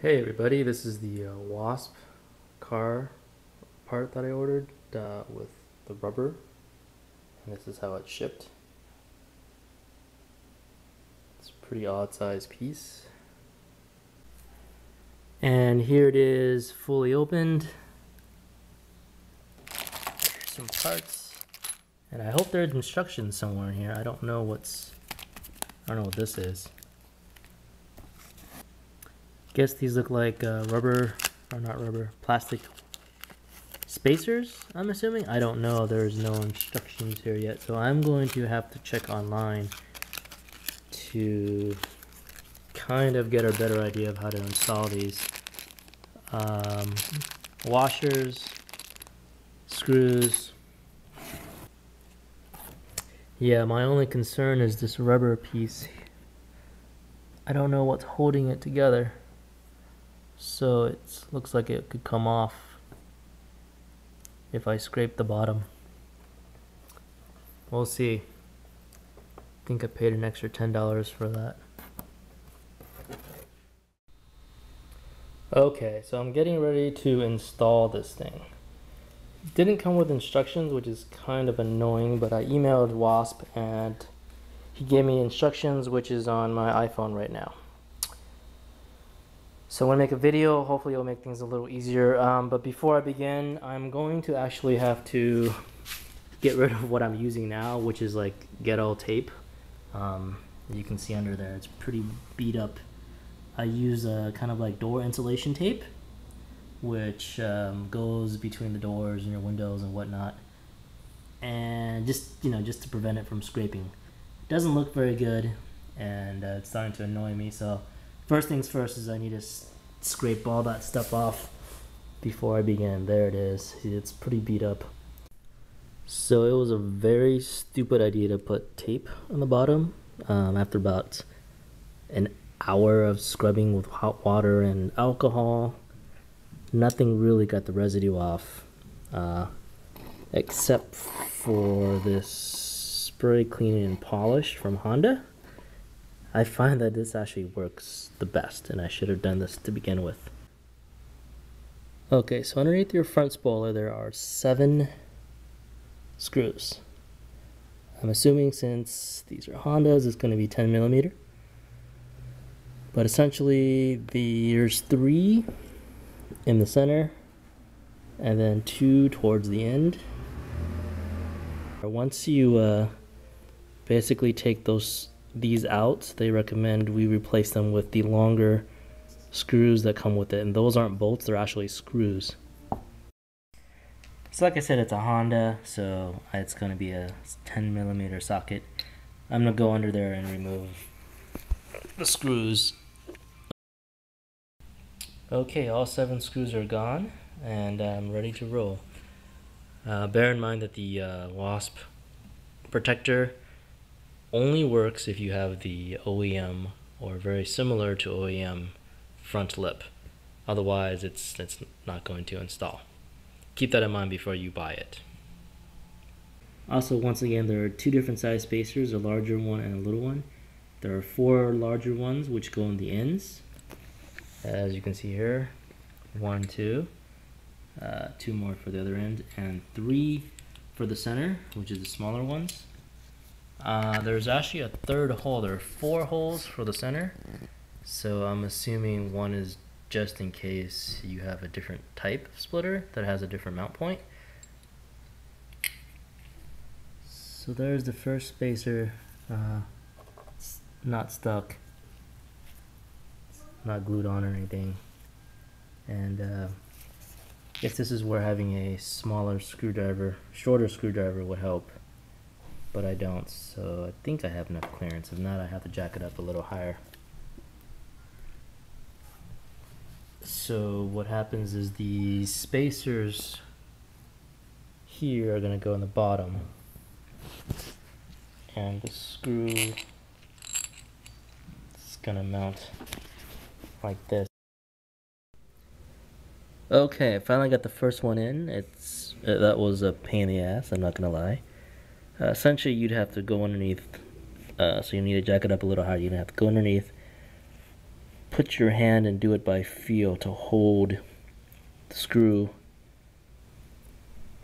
Hey everybody, this is the wasp car part that I ordered with the rubber, and this is how it's shipped. It's a pretty odd size piece. And here it is fully opened. Here's some parts. And I hope there's instructions somewhere in here. I don't know what this is. Guess these look like plastic spacers, I'm assuming. I don't know, there's no instructions here yet, so I'm going to have to check online to kind of get a better idea of how to install these. Washers, screws. Yeah, my only concern is this rubber piece. I don't know what's holding it together. So it looks like it could come off if I scrape the bottom. We'll see. I think I paid an extra $10 for that. Okay, so I'm getting ready to install this thing. It didn't come with instructions, which is kind of annoying, but I emailed Wasp and he gave me instructions, which is on my iPhone right now. So I'm going to make a video, hopefully it'll make things a little easier, but before I begin, I'm going to actually have to get rid of what I'm using now, which is like ghetto tape. You can see under there, it's pretty beat up. I use a kind of like door insulation tape, which goes between the doors and your windows and whatnot, and just to prevent it from scraping. It doesn't look very good, and it's starting to annoy me, so first things first is I need to scrape all that stuff off before I begin. There it is. See, it's pretty beat up. So it was a very stupid idea to put tape on the bottom. After about an hour of scrubbing with hot water and alcohol, nothing really got the residue off, except for this spray clean and polish from Honda. I find that this actually works the best, and I should have done this to begin with. Okay, so underneath your front spoiler there are 7 screws. I'm assuming since these are Hondas, it's going to be 10mm. But essentially, there's 3 in the center, and then 2 towards the end. Once you basically take these out, they recommend we replace them with the longer screws that come with it, and those aren't bolts, they're actually screws. So like I said, it's a Honda, so it's going to be a 10mm socket. I'm going to go under there and remove the screws. Okay, all 7 screws are gone, and I'm ready to roll. Bear in mind that the wasp protector only works if you have the OEM or very similar to OEM front lip. Otherwise, it's not going to install. Keep that in mind before you buy it. Also, once again, there are 2 different size spacers, a larger one and a little one. There are 4 larger ones which go in the ends, as you can see here. 1, 2, 2 more for the other end, and 3 for the center, which is the smaller ones. There's actually a 3rd hole. There are 4 holes for the center, so I'm assuming one is just in case you have a different type of splitter that has a different mount point. So there's the first spacer. It's not stuck, it's not glued on or anything, and I guess this is where having a smaller screwdriver, shorter screwdriver would help. But I don't, so I think I have enough clearance. If not, I have to jack it up a little higher. So what happens is the spacers here are going to go in the bottom, and the screw is going to mount like this. Okay, I finally got the first one in. That was a pain in the ass, I'm not going to lie. Essentially, you'd have to go underneath, so you need to jack it up a little higher. You'd have to go underneath, put your hand and do it by feel to hold the screw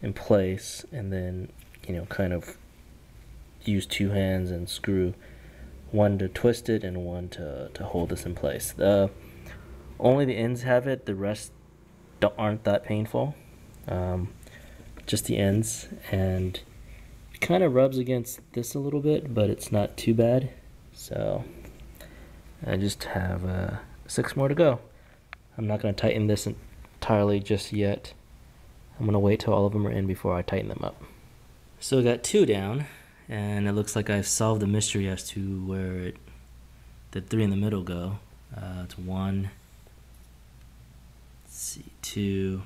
in place, and then, you know, kind of use two hands and screw, one to twist it and one to hold this in place. Only the ends have it, the rest aren't that painful. Just the ends, and it kind of rubs against this a little bit, but it's not too bad. So I just have 6 more to go. I'm not going to tighten this entirely just yet. I'm going to wait till all of them are in before I tighten them up. So I got 2 down, and it looks like I've solved the mystery as to where the 3 in the middle go. It's 1, let's see, 2,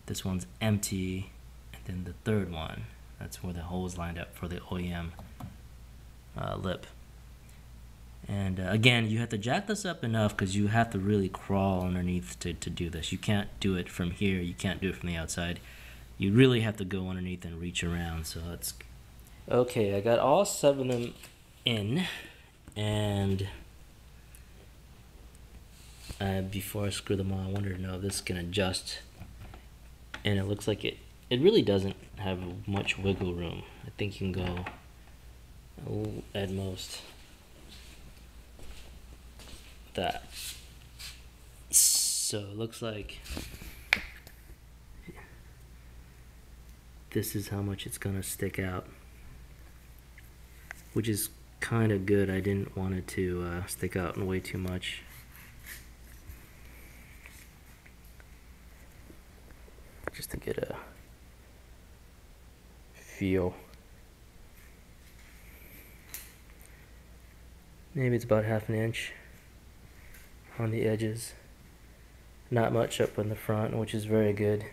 this one's empty, and then the 3rd one, that's where the hole's lined up for the OEM lip. And again, you have to jack this up enough because you have to really crawl underneath to do this. You can't do it from here, you can't do it from the outside. You really have to go underneath and reach around. So that's okay. I got all 7 of them in, and before I screw them on, I wanted to know if this can adjust, and it looks like it really doesn't have much wiggle room. I think you can go at most that. So it looks like this is how much it's gonna stick out, which is kind of good. I didn't want it to stick out in way too much. Just to get a feel. Maybe it's about 1/2 inch on the edges. Not much up in the front, which is very good.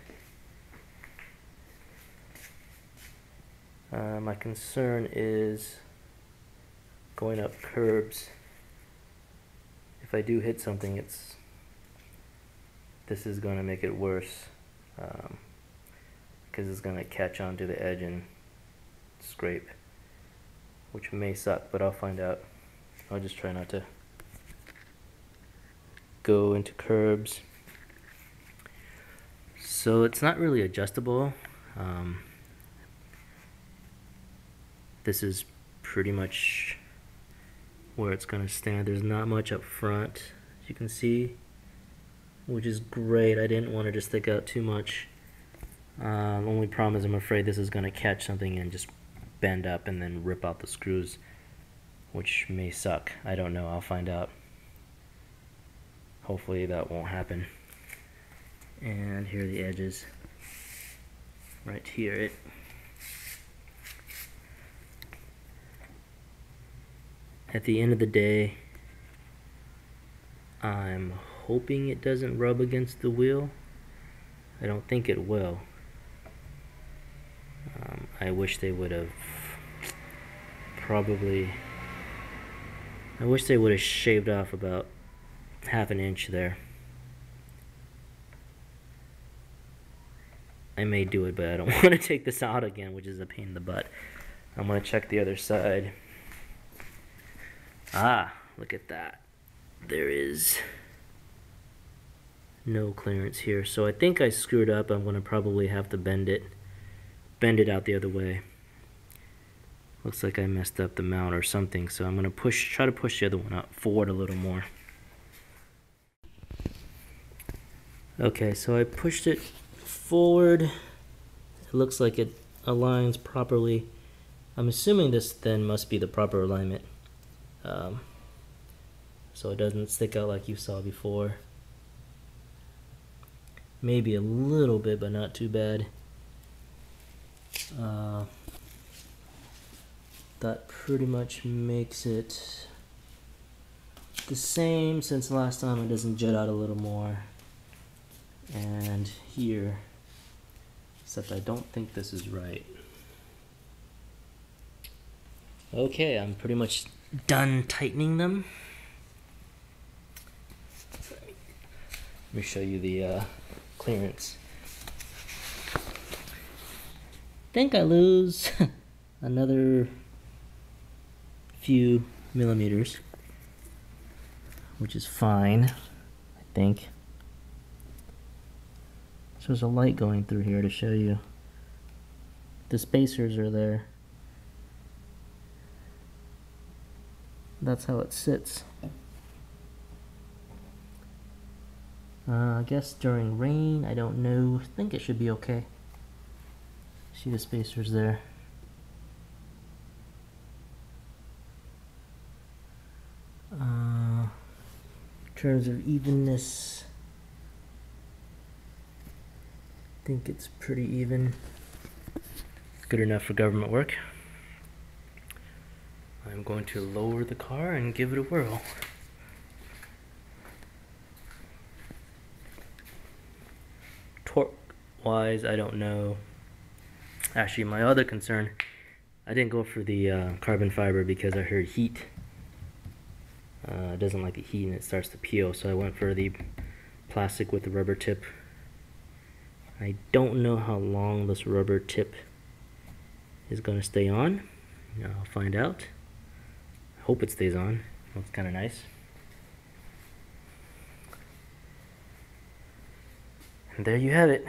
My concern is going up curbs. If I do hit something, this is going to make it worse, because it's going to catch onto the edge and scrape, which may suck, but I'll find out. I'll just try not to go into curbs. So it's not really adjustable. This is pretty much where it's going to stand. There's not much up front, as you can see, which is great. I didn't want it to stick out too much. Only problem is I'm afraid this is going to catch something and just bend up and then rip out the screws, which may suck. I don't know. I'll find out. Hopefully that won't happen. And here are the edges. Right here. At the end of the day, I'm hoping it doesn't rub against the wheel. I don't think it will. I wish they would have shaved off about 1/2 inch there. I may do it, but I don't want to take this out again, which is a pain in the butt. I'm going to check the other side. Ah, look at that. There is no clearance here. So I think I screwed up. I'm going to probably have to bend it out the other way. Looks like I messed up the mount or something. So I'm going to try to push the other one out forward a little more. Okay, so I pushed it forward. It looks like it aligns properly. I'm assuming this then must be the proper alignment, so it doesn't stick out like you saw before. Maybe a little bit, but not too bad. That pretty much makes it the same since last time. It doesn't jet out a little more. And here, except I don't think this is right. Okay, I'm pretty much done tightening them. Let me show you the clearance. Think I lose another few millimeters, which is fine, I think. So there's a light going through here to show you the spacers are there. That's how it sits. I guess during rain, I don't know. I think it should be okay. See the spacers there. In terms of evenness, I think it's pretty even. Good enough for government work. I'm going to lower the car and give it a whirl. Torque wise, I don't know. Actually, my other concern, I didn't go for the carbon fiber because I heard heat. It doesn't like the heat and it starts to peel, so I went for the plastic with the rubber tip. I don't know how long this rubber tip is going to stay on. I'll find out. I hope it stays on. Looks kind of nice. And there you have it.